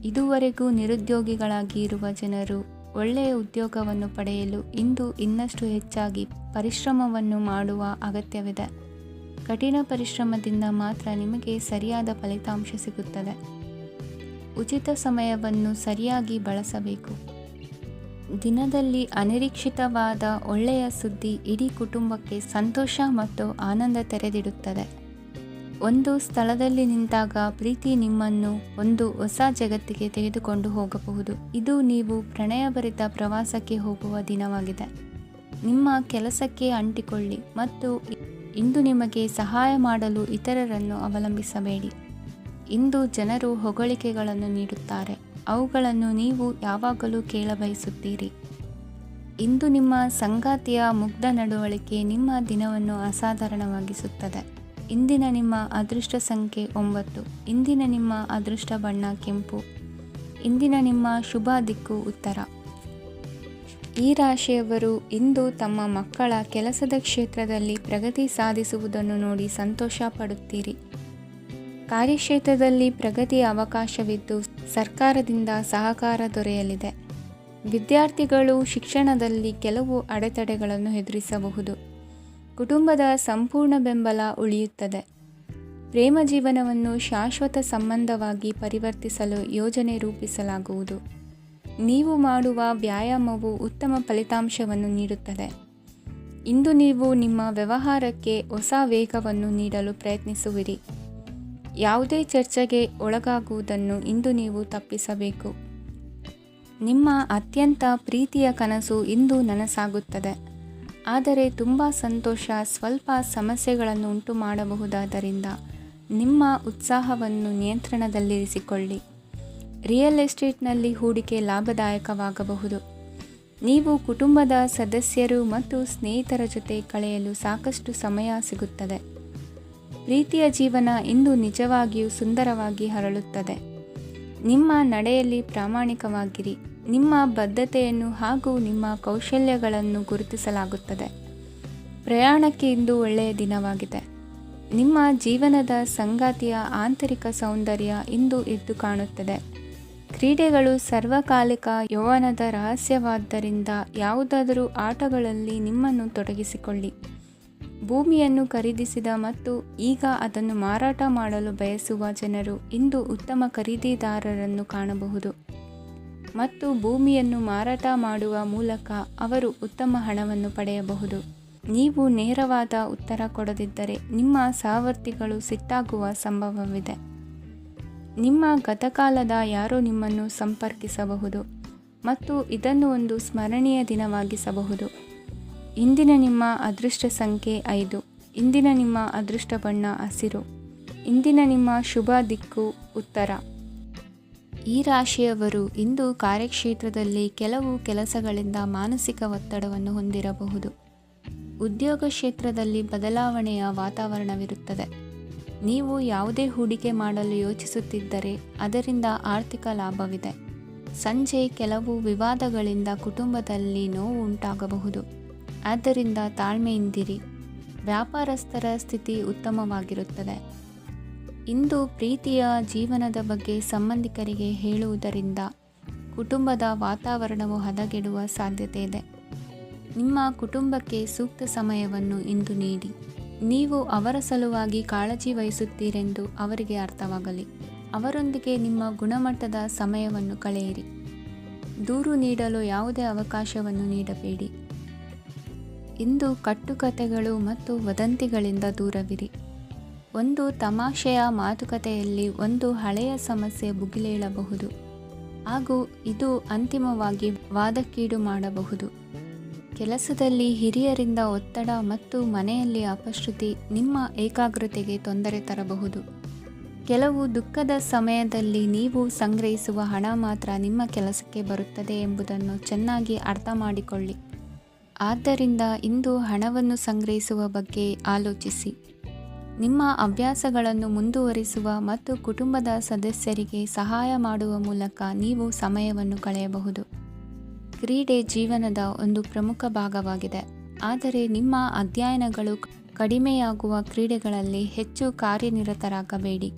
ಇದುವರೆಗೂ ನಿರುದ್ಯೋಗಿಗಳಾಗಿ ಇರುವ ಜನರು ಒಳ್ಳೆಯ ಉದ್ಯೋಗವನ್ನು ಪಡೆಯಲು ಇಂದು ಇನ್ನಷ್ಟು ಹೆಚ್ಚಾಗಿ ಪರಿಶ್ರಮವನ್ನು ಮಾಡುವ ಅಗತ್ಯವಿದೆ. ಕಠಿಣ ಪರಿಶ್ರಮದಿಂದ ಮಾತ್ರ ನಿಮಗೆ ಸರಿಯಾದ ಫಲಿತಾಂಶ ಸಿಗುತ್ತದೆ. ಉಚಿತ ಸಮಯವನ್ನು ಸರಿಯಾಗಿ ಬಳಸಬೇಕು. ದಿನದಲ್ಲಿ ಅನಿರೀಕ್ಷಿತವಾದ ಒಳ್ಳೆಯ ಸುದ್ದಿ ಇಡೀ ಕುಟುಂಬಕ್ಕೆ ಸಂತೋಷ ಮತ್ತು ಆನಂದ ತೆರೆದಿಡುತ್ತದೆ. ಒಂದು ಸ್ಥಳದಲ್ಲಿ ನಿಂತಾಗ ಪ್ರೀತಿ ನಿಮ್ಮನ್ನು ಒಂದು ಹೊಸ ಜಗತ್ತಿಗೆ ತೆಗೆದುಕೊಂಡು ಹೋಗಬಹುದು. ಇದು ನೀವು ಪ್ರಣಯಭರಿತ ಪ್ರವಾಸಕ್ಕೆ ಹೋಗುವ ದಿನವಾಗಿದೆ. ನಿಮ್ಮ ಕೆಲಸಕ್ಕೆ ಅಂಟಿಕೊಳ್ಳಿ ಮತ್ತು ಇಂದು ನಿಮಗೆ ಸಹಾಯ ಮಾಡಲು ಇತರರನ್ನು ಅವಲಂಬಿಸಬೇಡಿ. ಇಂದು ಜನರು ಹೊಗಳಿಕೆಗಳನ್ನು ನೀಡುತ್ತಾರೆ. ಅವುಗಳನ್ನು ನೀವು ಯಾವಾಗಲೂ ಕೇಳಬಯಸುತ್ತೀರಿ. ಇಂದು ನಿಮ್ಮ ಸಂಗಾತಿಯ ಮುಗ್ಧ ನಡವಳಿಕೆ ನಿಮ್ಮ ದಿನವನ್ನು ಅಸಾಧಾರಣವಾಗಿಸುತ್ತದೆ. ಇಂದಿನ ನಿಮ್ಮ ಅದೃಷ್ಟ ಸಂಖ್ಯೆ 9. ಇಂದಿನ ನಿಮ್ಮ ಅದೃಷ್ಟ ಬಣ್ಣ ಕೆಂಪು. ಇಂದಿನ ನಿಮ್ಮ ಶುಭ ದಿಕ್ಕು ಉತ್ತರ. ಈ ರಾಶಿಯವರು ಇಂದು ತಮ್ಮ ಮಕ್ಕಳ ಕೆಲಸದ ಕ್ಷೇತ್ರದಲ್ಲಿ ಪ್ರಗತಿ ಸಾಧಿಸುವುದನ್ನು ನೋಡಿ ಸಂತೋಷ ಪಡುತ್ತೀರಿ. ಕಾರ್ಯಕ್ಷೇತ್ರದಲ್ಲಿ ಪ್ರಗತಿಯ ಅವಕಾಶವಿದ್ದು ಸರ್ಕಾರದಿಂದ ಸಹಕಾರ ದೊರೆಯಲಿದೆ. ವಿದ್ಯಾರ್ಥಿಗಳು ಶಿಕ್ಷಣದಲ್ಲಿ ಕೆಲವು ಅಡೆತಡೆಗಳನ್ನು ಎದುರಿಸಬಹುದು. ಕುಟುಂಬದ ಸಂಪೂರ್ಣ ಬೆಂಬಲ ಉಳಿಯುತ್ತದೆ. ಪ್ರೇಮ ಜೀವನವನ್ನು ಶಾಶ್ವತ ಸಂಬಂಧವಾಗಿ ಪರಿವರ್ತಿಸಲು ಯೋಜನೆ ರೂಪಿಸಲಾಗುವುದು. ನೀವು ಮಾಡುವ ವ್ಯಾಯಾಮವು ಉತ್ತಮ ಫಲಿತಾಂಶವನ್ನು ನೀಡುತ್ತದೆ. ಇಂದು ನೀವು ನಿಮ್ಮ ವ್ಯವಹಾರಕ್ಕೆ ಹೊಸ ವೇಗವನ್ನು ನೀಡಲು ಪ್ರಯತ್ನಿಸುವಿರಿ. ಯಾವುದೇ ಚರ್ಚೆಗೆ ಒಳಗಾಗುವುದನ್ನು ಇಂದು ನೀವು ತಪ್ಪಿಸಬೇಕು. ನಿಮ್ಮ ಅತ್ಯಂತ ಪ್ರೀತಿಯ ಕನಸು ಇಂದು ನನಸಾಗುತ್ತದೆ. ಆದರೆ ತುಂಬ ಸಂತೋಷ ಸ್ವಲ್ಪ ಸಮಸ್ಯೆಗಳನ್ನು ಉಂಟು ಮಾಡಬಹುದಾದ್ದರಿಂದ ನಿಮ್ಮ ಉತ್ಸಾಹವನ್ನು ನಿಯಂತ್ರಣದಲ್ಲಿರಿಸಿಕೊಳ್ಳಿ. ರಿಯಲ್ ಎಸ್ಟೇಟ್ನಲ್ಲಿ ಹೂಡಿಕೆ ಲಾಭದಾಯಕವಾಗಬಹುದು. ನೀವು ಕುಟುಂಬದ ಸದಸ್ಯರು ಮತ್ತು ಸ್ನೇಹಿತರ ಜೊತೆ ಕಳೆಯಲು ಸಾಕಷ್ಟು ಸಮಯ ಸಿಗುತ್ತದೆ. ಪ್ರೀತಿಯ ಜೀವನ ಇಂದು ನಿಜವಾಗಿಯೂ ಸುಂದರವಾಗಿ ಹರಳುತ್ತದೆ. ನಿಮ್ಮ ನಡೆಯಲ್ಲಿ ಪ್ರಾಮಾಣಿಕವಾಗಿರಿ. ನಿಮ್ಮ ಬದ್ಧತೆಯನ್ನು ಹಾಗೂ ನಿಮ್ಮ ಕೌಶಲ್ಯಗಳನ್ನು ಗುರುತಿಸಲಾಗುತ್ತದೆ. ಪ್ರಯಾಣಕ್ಕೆ ಇಂದು ಒಳ್ಳೆಯ ದಿನವಾಗಿದೆ. ನಿಮ್ಮ ಜೀವನದ ಸಂಗಾತಿಯ ಆಂತರಿಕ ಸೌಂದರ್ಯ ಇಂದು ಎದ್ದು ಕಾಣುತ್ತದೆ. ಕ್ರೀಡೆಗಳು ಸರ್ವಕಾಲಿಕ ಯೌವನದ ರಹಸ್ಯವಾದ್ದರಿಂದ ಯಾವುದಾದರೂ ಆಟಗಳಲ್ಲಿ ನಿಮ್ಮನ್ನು ತೊಡಗಿಸಿಕೊಳ್ಳಿ. ಭೂಮಿಯನ್ನು ಖರೀದಿಸಿದ ಮತ್ತು ಈಗ ಅದನ್ನು ಮಾರಾಟ ಮಾಡಲು ಬಯಸುವ ಜನರು ಇಂದು ಉತ್ತಮ ಖರೀದಿದಾರರನ್ನು ಕಾಣಬಹುದು ಮತ್ತು ಭೂಮಿಯನ್ನು ಮಾರಾಟ ಮಾಡುವ ಮೂಲಕ ಅವರು ಉತ್ತಮ ಹಣವನ್ನು ಪಡೆಯಬಹುದು. ನೀವು ನೇರವಾದ ಉತ್ತರ ಕೊಡದಿದ್ದರೆ ನಿಮ್ಮ ಸಹವರ್ತಿಗಳು ಸಿಟ್ಟಾಗುವ ಸಂಭವವಿದೆ. ನಿಮ್ಮ ಗತಕಾಲದ ಯಾರೋ ನಿಮ್ಮನ್ನು ಸಂಪರ್ಕಿಸಬಹುದು ಮತ್ತು ಇದನ್ನು ಒಂದು ಸ್ಮರಣೀಯ ದಿನವಾಗಿಸಬಹುದು. ಇಂದಿನ ನಿಮ್ಮ ಅದೃಷ್ಟ ಸಂಖ್ಯೆ 5. ಇಂದಿನ ನಿಮ್ಮ ಅದೃಷ್ಟ ಬಣ್ಣ ಹಸಿರು. ಇಂದಿನ ನಿಮ್ಮ ಶುಭ ದಿಕ್ಕು ಉತ್ತರ. ಈ ರಾಶಿಯವರು ಇಂದು ಕಾರ್ಯಕ್ಷೇತ್ರದಲ್ಲಿ ಕೆಲವು ಕೆಲಸಗಳಿಂದ ಮಾನಸಿಕ ಒತ್ತಡವನ್ನು ಹೊಂದಿರಬಹುದು. ಉದ್ಯೋಗ ಕ್ಷೇತ್ರದಲ್ಲಿ ಬದಲಾವಣೆಯ ವಾತಾವರಣವಿರುತ್ತದೆ. ನೀವು ಯಾವುದೇ ಹೂಡಿಕೆ ಮಾಡಲು ಯೋಚಿಸುತ್ತಿದ್ದರೆ ಅದರಿಂದ ಆರ್ಥಿಕ ಲಾಭವಿದೆ. ಸಂಜೆ ಕೆಲವು ವಿವಾದಗಳಿಂದ ಕುಟುಂಬದಲ್ಲಿ ನೋವು ಉಂಟಾಗಬಹುದು. ಆದ್ದರಿಂದ ತಾಳ್ಮೆಯಿಂದಿರಿ. ವ್ಯಾಪಾರಸ್ಥರ ಸ್ಥಿತಿ ಉತ್ತಮವಾಗಿರುತ್ತದೆ. ಇಂದು ಪ್ರೀತಿಯ ಜೀವನದ ಬಗ್ಗೆ ಸಂಬಂಧಿಕರಿಗೆ ಹೇಳುವುದರಿಂದ ಕುಟುಂಬದ ವಾತಾವರಣವು ಹದಗೆಡುವ ಸಾಧ್ಯತೆ ಇದೆ. ನಿಮ್ಮ ಕುಟುಂಬಕ್ಕೆ ಸೂಕ್ತ ಸಮಯವನ್ನು ಇಂದು ನೀಡಿ. ನೀವು ಅವರ ಸಲುವಾಗಿ ಕಾಳಜಿ ವಹಿಸುತ್ತೀರೆಂದು ಅವರಿಗೆ ಅರ್ಥವಾಗಲಿ. ಅವರೊಂದಿಗೆ ನಿಮ್ಮ ಗುಣಮಟ್ಟದ ಸಮಯವನ್ನು ಕಳೆಯಿರಿ. ದೂರು ನೀಡಲು ಯಾವುದೇ ಅವಕಾಶವನ್ನು ನೀಡಬೇಡಿ. ಇಂದು ಕಟ್ಟುಕತೆಗಳು ಮತ್ತು ವದಂತಿಗಳಿಂದ ದೂರವಿರಿ. ಒಂದು ತಮಾಷೆಯ ಮಾತುಕತೆಯಲ್ಲಿ ಒಂದು ಹಳೆಯ ಸಮಸ್ಯೆ ಭುಗಿಲೇಳಬಹುದು ಹಾಗೂ ಇದು ಅಂತಿಮವಾಗಿ ವಾದಕ್ಕೀಡು ಮಾಡಬಹುದು. ಕೆಲಸದಲ್ಲಿ ಹಿರಿಯರಿಂದ ಒತ್ತಡ ಮತ್ತು ಮನೆಯಲ್ಲಿ ಅಪಶ್ರುತಿ ನಿಮ್ಮ ಏಕಾಗ್ರತೆಗೆ ತೊಂದರೆ ತರಬಹುದು. ಕೆಲವು ದುಃಖದ ಸಮಯದಲ್ಲಿ ನೀವು ಸಂಗ್ರಹಿಸುವ ಹಣ ಮಾತ್ರ ನಿಮ್ಮ ಕೆಲಸಕ್ಕೆ ಬರುತ್ತದೆ ಎಂಬುದನ್ನು ಚೆನ್ನಾಗಿ ಅರ್ಥ ಮಾಡಿಕೊಳ್ಳಿ. ಆದ್ದರಿಂದ ಇಂದು ಹಣವನ್ನು ಸಂಗ್ರಹಿಸುವ ಬಗ್ಗೆ ಆಲೋಚಿಸಿ. ನಿಮ್ಮ ಹವ್ಯಾಸಗಳನ್ನು ಮುಂದುವರಿಸುವ ಮತ್ತು ಕುಟುಂಬದ ಸದಸ್ಯರಿಗೆ ಸಹಾಯ ಮಾಡುವ ಮೂಲಕ ನೀವು ಸಮಯವನ್ನು ಕಳೆಯಬಹುದು. ಕ್ರೀಡೆ ಜೀವನದ ಒಂದು ಪ್ರಮುಖ ಭಾಗವಾಗಿದೆ. ಆದರೆ ನಿಮ್ಮ ಅಧ್ಯಯನಗಳು ಕಡಿಮೆಯಾಗುವ ಕ್ರೀಡೆಗಳಲ್ಲಿ ಹೆಚ್ಚು ಕಾರ್ಯನಿರತರಾಗಬೇಡಿ.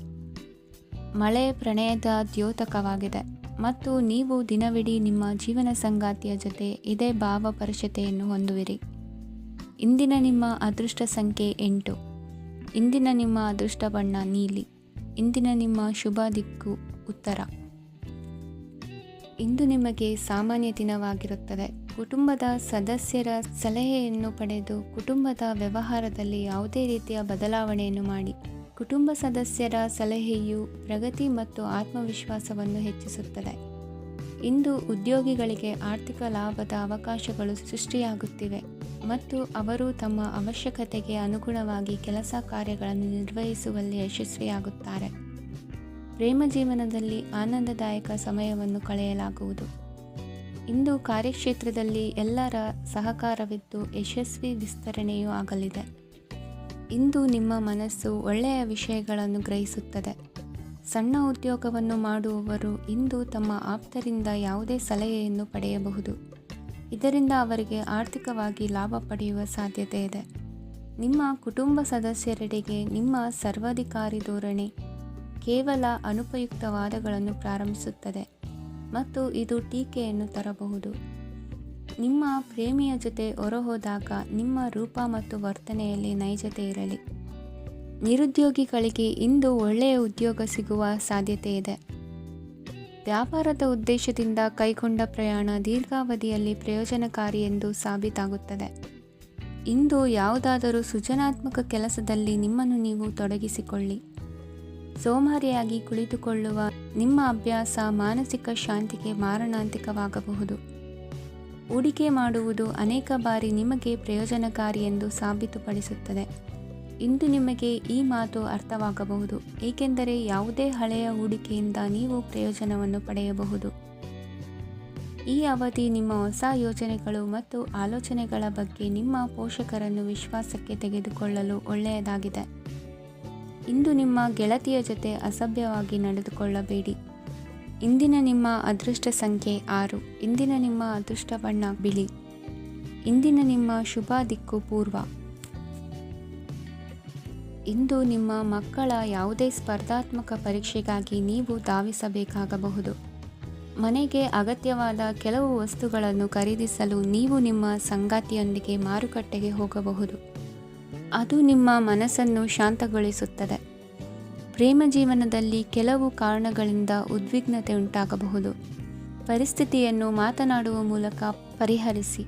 ಮಳೆ ಪ್ರಣಯದ ದ್ಯೋತಕವಾಗಿದೆ ಮತ್ತು ನೀವು ದಿನವಿಡೀ ನಿಮ್ಮ ಜೀವನ ಸಂಗಾತಿಯ ಜೊತೆ ಇದೇ ಭಾವಪರಶತೆಯನ್ನು ಹೊಂದುವಿರಿ. ಇಂದಿನ ನಿಮ್ಮ ಅದೃಷ್ಟ ಸಂಖ್ಯೆ 8. ಇಂದಿನ ನಿಮ್ಮ ಅದೃಷ್ಟ ಬಣ್ಣ ನೀಲಿ. ಇಂದಿನ ನಿಮ್ಮ ಶುಭ ದಿಕ್ಕು ಉತ್ತರ. ಇಂದು ನಿಮಗೆ ಸಾಮಾನ್ಯ ದಿನವಾಗಿರುತ್ತದೆ. ಕುಟುಂಬದ ಸದಸ್ಯರ ಸಲಹೆಯನ್ನು ಪಡೆದು ಕುಟುಂಬದ ವ್ಯವಹಾರದಲ್ಲಿ ಯಾವುದೇ ರೀತಿಯ ಬದಲಾವಣೆಯನ್ನು ಮಾಡಿ. ಕುಟುಂಬ ಸದಸ್ಯರ ಸಲಹೆಯು ಪ್ರಗತಿ ಮತ್ತು ಆತ್ಮವಿಶ್ವಾಸವನ್ನು ಹೆಚ್ಚಿಸುತ್ತದೆ. ಇಂದು ಉದ್ಯೋಗಿಗಳಿಗೆ ಆರ್ಥಿಕ ಲಾಭದ ಅವಕಾಶಗಳು ಸೃಷ್ಟಿಯಾಗುತ್ತಿವೆ ಮತ್ತು ಅವರು ತಮ್ಮ ಅವಶ್ಯಕತೆಗೆ ಅನುಗುಣವಾಗಿ ಕೆಲಸ ಕಾರ್ಯಗಳನ್ನು ನಿರ್ವಹಿಸುವಲ್ಲಿ ಯಶಸ್ವಿಯಾಗುತ್ತಾರೆ. ಪ್ರೇಮ ಜೀವನದಲ್ಲಿ ಆನಂದದಾಯಕ ಸಮಯವನ್ನು ಕಳೆಯಲಾಗುವುದು. ಇಂದು ಕಾರ್ಯಕ್ಷೇತ್ರದಲ್ಲಿ ಎಲ್ಲರ ಸಹಕಾರವಿದ್ದು ಯಶಸ್ವಿ ವಿಸ್ತರಣೆಯೂ ಆಗಲಿದೆ. ಇಂದು ನಿಮ್ಮ ಮನಸ್ಸು ಒಳ್ಳೆಯ ವಿಷಯಗಳನ್ನು ಗ್ರಹಿಸುತ್ತದೆ. ಸಣ್ಣ ಉದ್ಯೋಗವನ್ನು ಮಾಡುವವರು ಇಂದು ತಮ್ಮ ಆಪ್ತರಿಂದ ಯಾವುದೇ ಸಲಹೆಯನ್ನು ಪಡೆಯಬಹುದು. ಇದರಿಂದ ಅವರಿಗೆ ಆರ್ಥಿಕವಾಗಿ ಲಾಭ ಪಡೆಯುವ ಸಾಧ್ಯತೆ ಇದೆ. ನಿಮ್ಮ ಕುಟುಂಬ ಸದಸ್ಯರೆಡೆಗೆ ನಿಮ್ಮ ಸರ್ವಾಧಿಕಾರಿ ಧೋರಣೆ ಕೇವಲ ಅನುಪಯುಕ್ತ ವಾದಗಳನ್ನು ಪ್ರಾರಂಭಿಸುತ್ತದೆ ಮತ್ತು ಇದು ಟೀಕೆಯನ್ನು ತರಬಹುದು. ನಿಮ್ಮ ಪ್ರೇಮಿಯ ಜೊತೆ ಹೊರಹೋದಾಗ ನಿಮ್ಮ ರೂಪ ಮತ್ತು ವರ್ತನೆಯಲ್ಲಿ ನೈಜತೆ ಇರಲಿ. ನಿರುದ್ಯೋಗಿಗಳಿಗೆ ಇಂದು ಒಳ್ಳೆಯ ಉದ್ಯೋಗ ಸಿಗುವ ಸಾಧ್ಯತೆ ಇದೆ. ವ್ಯಾಪಾರದ ಉದ್ದೇಶದಿಂದ ಕೈಗೊಂಡ ಪ್ರಯಾಣ ದೀರ್ಘಾವಧಿಯಲ್ಲಿ ಪ್ರಯೋಜನಕಾರಿ ಎಂದು ಸಾಬೀತಾಗುತ್ತದೆ. ಇಂದು ಯಾವುದಾದರೂ ಸೃಜನಾತ್ಮಕ ಕೆಲಸದಲ್ಲಿ ನಿಮ್ಮನ್ನು ನೀವು ತೊಡಗಿಸಿಕೊಳ್ಳಿ. ಸೋಮಾರಿಯಾಗಿ ಕುಳಿತುಕೊಳ್ಳುವ ನಿಮ್ಮ ಅಭ್ಯಾಸ ಮಾನಸಿಕ ಶಾಂತಿಗೆ ಮಾರಣಾಂತಿಕವಾಗಬಹುದು. ಹೂಡಿಕೆ ಮಾಡುವುದು ಅನೇಕ ಬಾರಿ ನಿಮಗೆ ಪ್ರಯೋಜನಕಾರಿ ಎಂದು ಸಾಬೀತುಪಡಿಸುತ್ತದೆ. ಇಂದು ನಿಮಗೆ ಈ ಮಾತು ಅರ್ಥವಾಗಬಹುದು, ಏಕೆಂದರೆ ಯಾವುದೇ ಹಳೆಯ ಹೂಡಿಕೆಯಿಂದ ನೀವು ಪ್ರಯೋಜನವನ್ನು ಪಡೆಯಬಹುದು. ಈ ಅವಧಿ ನಿಮ್ಮ ಹೊಸ ಯೋಜನೆಗಳು ಮತ್ತು ಆಲೋಚನೆಗಳ ಬಗ್ಗೆ ನಿಮ್ಮ ಪೋಷಕರನ್ನು ವಿಶ್ವಾಸಕ್ಕೆ ತೆಗೆದುಕೊಳ್ಳಲು ಒಳ್ಳೆಯದಾಗಿದೆ. ಇಂದು ನಿಮ್ಮ ಗೆಳತಿಯ ಜೊತೆ ಅಸಭ್ಯವಾಗಿ ನಡೆದುಕೊಳ್ಳಬೇಡಿ. ಇಂದಿನ ನಿಮ್ಮ ಅದೃಷ್ಟ ಸಂಖ್ಯೆ 6. ಇಂದಿನ ನಿಮ್ಮ ಅದೃಷ್ಟ ಬಣ್ಣ ಬಿಳಿ. ಇಂದಿನ ನಿಮ್ಮ ಶುಭ ದಿಕ್ಕು ಪೂರ್ವ. ಇಂದು ನಿಮ್ಮ ಮಕ್ಕಳ ಯಾವುದೇ ಸ್ಪರ್ಧಾತ್ಮಕ ಪರೀಕ್ಷೆಗಾಗಿ ನೀವು ಧಾವಿಸಬೇಕಾಗಬಹುದು. ಮನೆಗೆ ಅಗತ್ಯವಾದ ಕೆಲವು ವಸ್ತುಗಳನ್ನು ಖರೀದಿಸಲು ನೀವು ನಿಮ್ಮ ಸಂಗಾತಿಯೊಂದಿಗೆ ಮಾರುಕಟ್ಟೆಗೆ ಹೋಗಬಹುದು. ಅದು ನಿಮ್ಮ ಮನಸ್ಸನ್ನು ಶಾಂತಗೊಳಿಸುತ್ತದೆ. ಪ್ರೇಮ ಜೀವನದಲ್ಲಿ ಕೆಲವು ಕಾರಣಗಳಿಂದ ಉದ್ವಿಗ್ನತೆ ಉಂಟಾಗಬಹುದು. ಪರಿಸ್ಥಿತಿಯನ್ನು ಮಾತನಾಡುವ ಮೂಲಕ ಪರಿಹರಿಸಿ.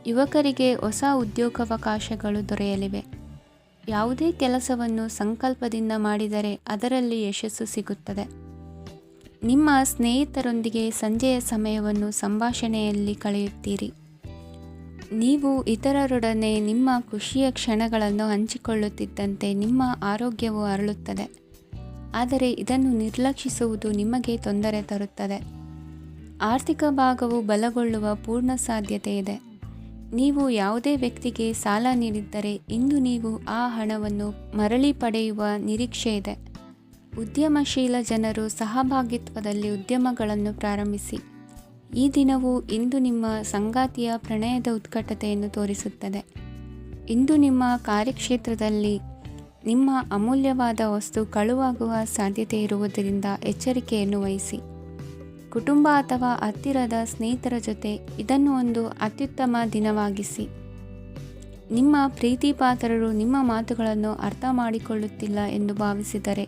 ಯುವಕರಿಗೆ ಹೊಸ ಉದ್ಯೋಗಾವಕಾಶಗಳು ದೊರೆಯಲಿವೆ. ಯಾವುದೇ ಕೆಲಸವನ್ನು ಸಂಕಲ್ಪದಿಂದ ಮಾಡಿದರೆ ಅದರಲ್ಲಿ ಯಶಸ್ಸು ಸಿಗುತ್ತದೆ. ನಿಮ್ಮ ಸ್ನೇಹಿತರೊಂದಿಗೆ ಸಂಜೆಯ ಸಮಯವನ್ನು ಸಂಭಾಷಣೆಯಲ್ಲಿ ಕಳೆಯುತ್ತೀರಿ. ನೀವು ಇತರರೊಡನೆ ನಿಮ್ಮ ಖುಷಿಯ ಕ್ಷಣಗಳನ್ನು ಹಂಚಿಕೊಳ್ಳುತ್ತಿದ್ದಂತೆ ನಿಮ್ಮ ಆರೋಗ್ಯವು ಅರಳುತ್ತದೆ. ಆದರೆ ಇದನ್ನು ನಿರ್ಲಕ್ಷಿಸುವುದು ನಿಮಗೆ ತೊಂದರೆ ತರುತ್ತದೆ. ಆರ್ಥಿಕ ಭಾಗವು ಬಲಗೊಳ್ಳುವ ಪೂರ್ಣ ಸಾಧ್ಯತೆ ಇದೆ. ನೀವು ಯಾವುದೇ ವ್ಯಕ್ತಿಗೆ ಸಾಲ ನೀಡಿದ್ದರೆ ಇಂದು ನೀವು ಆ ಹಣವನ್ನು ಮರಳಿ ಪಡೆಯುವ ನಿರೀಕ್ಷೆ ಇದೆ. ಉದ್ಯಮಶೀಲ ಜನರು ಸಹಭಾಗಿತ್ವದಲ್ಲಿ ಉದ್ಯಮಗಳನ್ನು ಪ್ರಾರಂಭಿಸಿ. ಈ ದಿನವು ಇಂದು ನಿಮ್ಮ ಸಂಗಾತಿಯ ಪ್ರಣಯದ ಉತ್ಕಟತೆಯನ್ನು ತೋರಿಸುತ್ತದೆ. ಇಂದು ನಿಮ್ಮ ಕಾರ್ಯಕ್ಷೇತ್ರದಲ್ಲಿ ನಿಮ್ಮ ಅಮೂಲ್ಯವಾದ ವಸ್ತು ಕಳುವಾಗುವ ಸಾಧ್ಯತೆ ಇರುವುದರಿಂದ ಎಚ್ಚರಿಕೆಯನ್ನು ವಹಿಸಿ. ಕುಟುಂಬ ಅಥವಾ ಹತ್ತಿರದ ಸ್ನೇಹಿತರ ಜೊತೆ ಇದನ್ನು ಒಂದು ಅತ್ಯುತ್ತಮ ದಿನವಾಗಿಸಿ. ನಿಮ್ಮ ಪ್ರೀತಿಪಾತ್ರರು ನಿಮ್ಮ ಮಾತುಗಳನ್ನು ಅರ್ಥ ಮಾಡಿಕೊಳ್ಳುತ್ತಿಲ್ಲ ಎಂದು ಭಾವಿಸಿದರೆ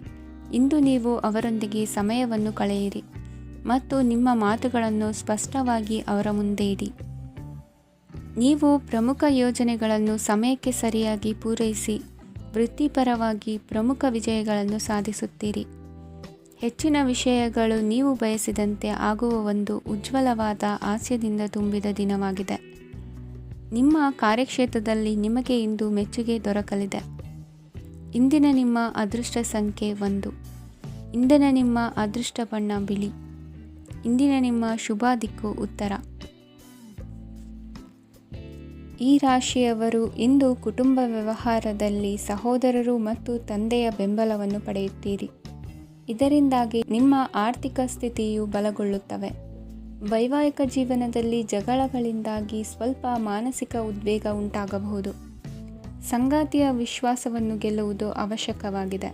ಇಂದು ನೀವು ಅವರೊಂದಿಗೆ ಸಮಯವನ್ನು ಕಳೆಯಿರಿ ಮತ್ತು ನಿಮ್ಮ ಮಾತುಗಳನ್ನು ಸ್ಪಷ್ಟವಾಗಿ ಅವರ ಮುಂದೆ ಇಡಿ. ನೀವು ಪ್ರಮುಖ ಯೋಜನೆಗಳನ್ನು ಸಮಯಕ್ಕೆ ಸರಿಯಾಗಿ ಪೂರೈಸಿ ವೃತ್ತಿಪರವಾಗಿ ಪ್ರಮುಖ ವಿಜಯಗಳನ್ನು ಸಾಧಿಸುತ್ತೀರಿ. ಹೆಚ್ಚಿನ ವಿಷಯಗಳು ನೀವು ಬಯಸಿದಂತೆ ಆಗುವ ಒಂದು ಉಜ್ವಲವಾದ ಹಾಸ್ಯದಿಂದ ತುಂಬಿದ ದಿನವಾಗಿದೆ. ನಿಮ್ಮ ಕಾರ್ಯಕ್ಷೇತ್ರದಲ್ಲಿ ನಿಮಗೆ ಇಂದು ಮೆಚ್ಚುಗೆ ದೊರಕಲಿದೆ. ಇಂದಿನ ನಿಮ್ಮ ಅದೃಷ್ಟ ಸಂಖ್ಯೆ 1. ಇಂದಿನ ನಿಮ್ಮ ಅದೃಷ್ಟ ಬಣ್ಣ ಬಿಳಿ. ಇಂದಿನ ನಿಮ್ಮ ಶುಭ ದಿಕ್ಕು ಉತ್ತರ. ಈ ರಾಶಿಯವರು ಇಂದು ಕುಟುಂಬ ವ್ಯವಹಾರದಲ್ಲಿ ಸಹೋದರರು ಮತ್ತು ತಂದೆಯ ಬೆಂಬಲವನ್ನು ಪಡೆಯುತ್ತೀರಿ. ಇದರಿಂದಾಗಿ ನಿಮ್ಮ ಆರ್ಥಿಕ ಸ್ಥಿತಿಯು ಬಲಗೊಳ್ಳುತ್ತವೆ. ವೈವಾಹಿಕ ಜೀವನದಲ್ಲಿ ಜಗಳಗಳಿಂದಾಗಿ ಸ್ವಲ್ಪ ಮಾನಸಿಕ ಉದ್ವೇಗ ಉಂಟಾಗಬಹುದು. ಸಂಗಾತಿಯ ವಿಶ್ವಾಸವನ್ನು ಗೆಲ್ಲುವುದು ಅವಶ್ಯಕವಾಗಿದೆ.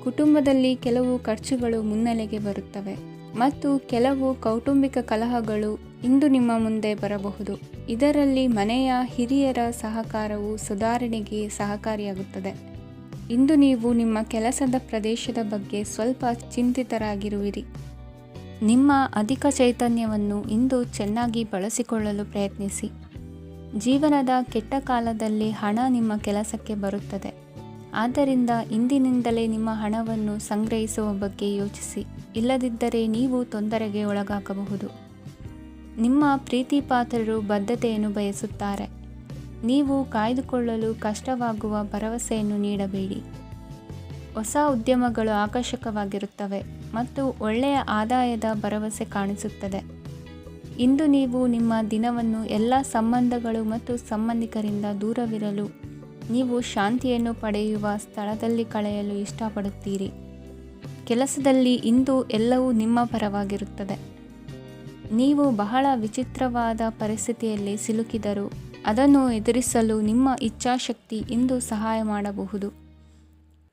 ಕುಟುಂಬದಲ್ಲಿ ಕೆಲವು ಖರ್ಚುಗಳು ಮುನ್ನೆಲೆಗೆ ಬರುತ್ತವೆ ಮತ್ತು ಕೆಲವು ಕೌಟುಂಬಿಕ ಕಲಹಗಳು ಇಂದು ನಿಮ್ಮ ಮುಂದೆ ಬರಬಹುದು. ಇದರಲ್ಲಿ ಮನೆಯ ಹಿರಿಯರ ಸಹಕಾರವು ಸುಧಾರಣೆಗೆ ಸಹಕಾರಿಯಾಗುತ್ತದೆ. ಇಂದು ನೀವು ನಿಮ್ಮ ಕೆಲಸದ ಪ್ರದೇಶದ ಬಗ್ಗೆ ಸ್ವಲ್ಪ ಚಿಂತಿತರಾಗಿರುವಿರಿ. ನಿಮ್ಮ ಅಧಿಕ ಚೈತನ್ಯವನ್ನು ಇಂದು ಚೆನ್ನಾಗಿ ಬಳಸಿಕೊಳ್ಳಲು ಪ್ರಯತ್ನಿಸಿ. ಜೀವನದ ಕೆಟ್ಟ ಕಾಲದಲ್ಲಿ ಹಣ ನಿಮ್ಮ ಕೆಲಸಕ್ಕೆ ಬರುತ್ತದೆ. ಆದ್ದರಿಂದ ಇಂದಿನಿಂದಲೇ ನಿಮ್ಮ ಹಣವನ್ನು ಸಂಗ್ರಹಿಸುವ ಬಗ್ಗೆ ಯೋಚಿಸಿ. ಇಲ್ಲದಿದ್ದರೆ ನೀವು ತೊಂದರೆಗೆ ಒಳಗಾಗಬಹುದು. ನಿಮ್ಮ ಪ್ರೀತಿಪಾತ್ರರು ಬದ್ಧತೆಯನ್ನು ಬಯಸುತ್ತಾರೆ. ನೀವು ಕಾಯ್ದುಕೊಳ್ಳಲು ಕಷ್ಟವಾಗುವ ಭರವಸೆಯನ್ನು ನೀಡಬೇಡಿ. ಹೊಸ ಉದ್ಯಮಗಳು ಆಕರ್ಷಕವಾಗಿರುತ್ತವೆ ಮತ್ತು ಒಳ್ಳೆಯ ಆದಾಯದ ಭರವಸೆ ಕಾಣಿಸುತ್ತದೆ. ಇಂದು ನೀವು ನಿಮ್ಮ ದಿನವನ್ನು ಎಲ್ಲ ಸಂಬಂಧಗಳು ಮತ್ತು ಸಂಬಂಧಿಕರಿಂದ ದೂರವಿರಲು ನೀವು ಶಾಂತಿಯನ್ನು ಪಡೆಯುವ ಸ್ಥಳದಲ್ಲಿ ಕಳೆಯಲು ಇಷ್ಟಪಡುತ್ತೀರಿ. ಕೆಲಸದಲ್ಲಿ ಇಂದು ಎಲ್ಲವೂ ನಿಮ್ಮ ಪರವಾಗಿರುತ್ತದೆ. ನೀವು ಬಹಳ ವಿಚಿತ್ರವಾದ ಪರಿಸ್ಥಿತಿಯಲ್ಲಿ ಸಿಲುಕಿದರೂ ಅದನ್ನು ಎದುರಿಸಲು ನಿಮ್ಮ ಇಚ್ಛಾಶಕ್ತಿ ಇಂದು ಸಹಾಯ ಮಾಡಬಹುದು.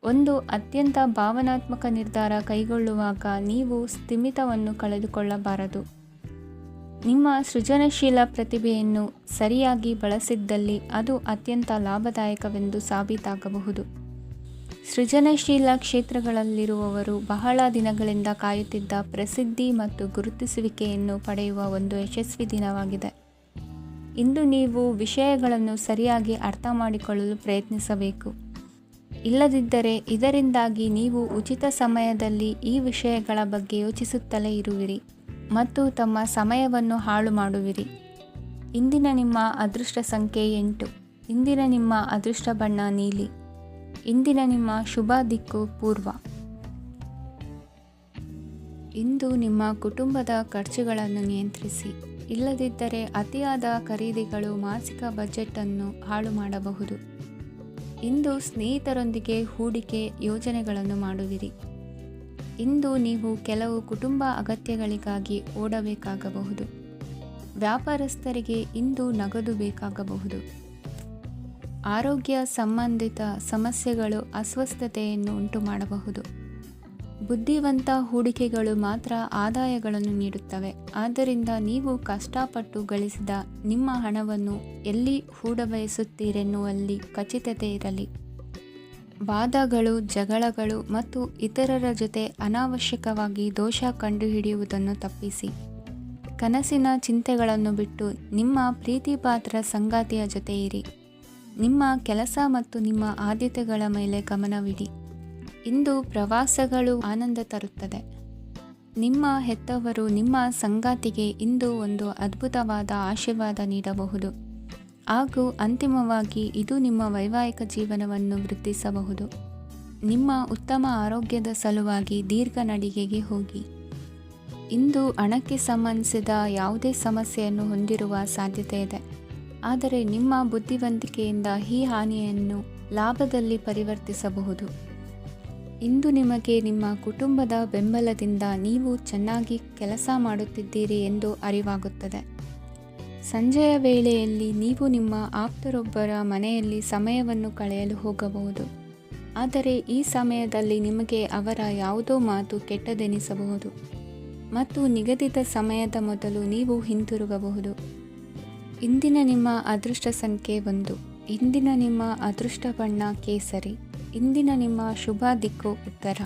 ಒಂದು ಅತ್ಯಂತ ಭಾವನಾತ್ಮಕ ನಿರ್ಧಾರ ಕೈಗೊಳ್ಳುವಾಗ ನೀವು ಸ್ಥಿಮಿತವನ್ನು ಕಳೆದುಕೊಳ್ಳಬಾರದು. ನಿಮ್ಮ ಸೃಜನಶೀಲ ಪ್ರತಿಭೆಯನ್ನು ಸರಿಯಾಗಿ ಬಳಸಿದ್ದಲ್ಲಿ ಅದು ಅತ್ಯಂತ ಲಾಭದಾಯಕವೆಂದು ಸಾಬೀತಾಗಬಹುದು. ಸೃಜನಶೀಲ ಕ್ಷೇತ್ರಗಳಲ್ಲಿರುವವರು ಬಹಳ ದಿನಗಳಿಂದ ಕಾಯುತ್ತಿದ್ದ ಪ್ರಸಿದ್ಧಿ ಮತ್ತು ಗುರುತಿಸುವಿಕೆಯನ್ನು ಪಡೆಯುವ ಒಂದು ಯಶಸ್ವಿ ದಿನವಾಗಿದೆ. ಇಂದು ನೀವು ವಿಷಯಗಳನ್ನು ಸರಿಯಾಗಿ ಅರ್ಥ ಮಾಡಿಕೊಳ್ಳಲು ಪ್ರಯತ್ನಿಸಬೇಕು. ಇಲ್ಲದಿದ್ದರೆ ಇದರಿಂದಾಗಿ ನೀವು ಉಚಿತ ಸಮಯದಲ್ಲಿ ಈ ವಿಷಯಗಳ ಬಗ್ಗೆ ಯೋಚಿಸುತ್ತಲೇ ಇರುವಿರಿ ಮತ್ತು ತಮ್ಮ ಸಮಯವನ್ನು ಹಾಳು ಮಾಡುವಿರಿ. ಇಂದಿನ ನಿಮ್ಮ ಅದೃಷ್ಟ ಸಂಖ್ಯೆ 8. ಇಂದಿನ ನಿಮ್ಮ ಅದೃಷ್ಟ ಬಣ್ಣ ನೀಲಿ. ಇಂದಿನ ನಿಮ್ಮ ಶುಭ ದಿಕ್ಕು ಪೂರ್ವ. ಇಂದು ನಿಮ್ಮ ಕುಟುಂಬದ ಖರ್ಚುಗಳನ್ನು ನಿಯಂತ್ರಿಸಿ. ಇಲ್ಲದಿದ್ದರೆ ಅತಿಯಾದ ಖರೀದಿಗಳು ಮಾಸಿಕ ಬಜೆಟನ್ನು ಹಾಳು ಮಾಡಬಹುದು. ಇಂದು ಸ್ನೇಹಿತರೊಂದಿಗೆ ಹೂಡಿಕೆ ಯೋಜನೆಗಳನ್ನು ಮಾಡುವಿರಿ. ಇಂದು ನೀವು ಕೆಲವು ಕುಟುಂಬ ಅಗತ್ಯಗಳಿಗಾಗಿ ಓಡಬೇಕಾಗಬಹುದು. ವ್ಯಾಪಾರಸ್ಥರಿಗೆ ಇಂದು ನಗದು ಬೇಕಾಗಬಹುದು. ಆರೋಗ್ಯ ಸಂಬಂಧಿತ ಸಮಸ್ಯೆಗಳು ಅಸ್ವಸ್ಥತೆಯನ್ನು ಉಂಟುಮಾಡಬಹುದು. ಬುದ್ಧಿವಂತ ಹೂಡಿಕೆಗಳು ಮಾತ್ರ ಆದಾಯಗಳನ್ನು ನೀಡುತ್ತವೆ. ಆದ್ದರಿಂದ ನೀವು ಕಷ್ಟಪಟ್ಟು ಗಳಿಸಿದ ನಿಮ್ಮ ಹಣವನ್ನು ಎಲ್ಲಿ ಹೂಡಬಯಸುತ್ತೀರೆನ್ನುವಲ್ಲಿ ಖಚಿತತೆ ಇರಲಿ. ವಾದಗಳು, ಜಗಳಗಳು ಮತ್ತು ಇತರರ ಜೊತೆ ಅನಾವಶ್ಯಕವಾಗಿ ದೋಷ ಕಂಡುಹಿಡಿಯುವುದನ್ನು ತಪ್ಪಿಸಿ. ಕನಸಿನ ಚಿಂತೆಗಳನ್ನು ಬಿಟ್ಟು ನಿಮ್ಮ ಪ್ರೀತಿಪಾತ್ರ ಸಂಗಾತಿಯ ಜೊತೆ ಇರಿ. ನಿಮ್ಮ ಕೆಲಸ ಮತ್ತು ನಿಮ್ಮ ಆದ್ಯತೆಗಳ ಮೇಲೆ ಗಮನವಿಡಿ. ಇಂದು ಪ್ರವಾಸಗಳು ಆನಂದ ತರುತ್ತದೆ. ನಿಮ್ಮ ಹೆತ್ತವರು ನಿಮ್ಮ ಸಂಗಾತಿಗೆ ಇಂದು ಒಂದು ಅದ್ಭುತವಾದ ಆಶೀರ್ವಾದ ನೀಡಬಹುದು ಹಾಗೂ ಅಂತಿಮವಾಗಿ ಇದು ನಿಮ್ಮ ವೈವಾಹಿಕ ಜೀವನವನ್ನು ವೃದ್ಧಿಸಬಹುದು. ನಿಮ್ಮ ಉತ್ತಮ ಆರೋಗ್ಯದ ಸಲುವಾಗಿ ದೀರ್ಘ ನಡಿಗೆಗೆ ಹೋಗಿ. ಇಂದು ಹಣಕ್ಕೆ ಸಂಬಂಧಿಸಿದ ಯಾವುದೇ ಸಮಸ್ಯೆಯನ್ನು ಹೊಂದಿರುವ ಸಾಧ್ಯತೆ ಇದೆ, ಆದರೆ ನಿಮ್ಮ ಬುದ್ಧಿವಂತಿಕೆಯಿಂದ ಈ ಹಾನಿಯನ್ನು ಲಾಭದಲ್ಲಿ ಪರಿವರ್ತಿಸಬಹುದು. ಇಂದು ನಿಮಗೆ ನಿಮ್ಮ ಕುಟುಂಬದ ಬೆಂಬಲದಿಂದ ನೀವು ಚೆನ್ನಾಗಿ ಕೆಲಸ ಮಾಡುತ್ತಿದ್ದೀರಿ ಎಂದು ಅರಿವಾಗುತ್ತದೆ. ಸಂಜೆಯ ವೇಳೆಯಲ್ಲಿ ನೀವು ನಿಮ್ಮ ಆಪ್ತರೊಬ್ಬರ ಮನೆಯಲ್ಲಿ ಸಮಯವನ್ನು ಕಳೆಯಲು ಹೋಗಬಹುದು, ಆದರೆ ಈ ಸಮಯದಲ್ಲಿ ನಿಮಗೆ ಅವರ ಯಾವುದೋ ಮಾತು ಕೆಟ್ಟದೆನಿಸಬಹುದು ಮತ್ತು ನಿಗದಿತ ಸಮಯದ ಮೊದಲು ನೀವು ಹಿಂತಿರುಗಬಹುದು. ಇಂದಿನ ನಿಮ್ಮ ಅದೃಷ್ಟ ಸಂಖ್ಯೆ 1. ಇಂದಿನ ನಿಮ್ಮ ಅದೃಷ್ಟ ಬಣ್ಣ ಕೇಸರಿ. ಇಂದಿನ ನಿಮ್ಮ ಶುಭ ದಿಕ್ಕು ಉತ್ತರ.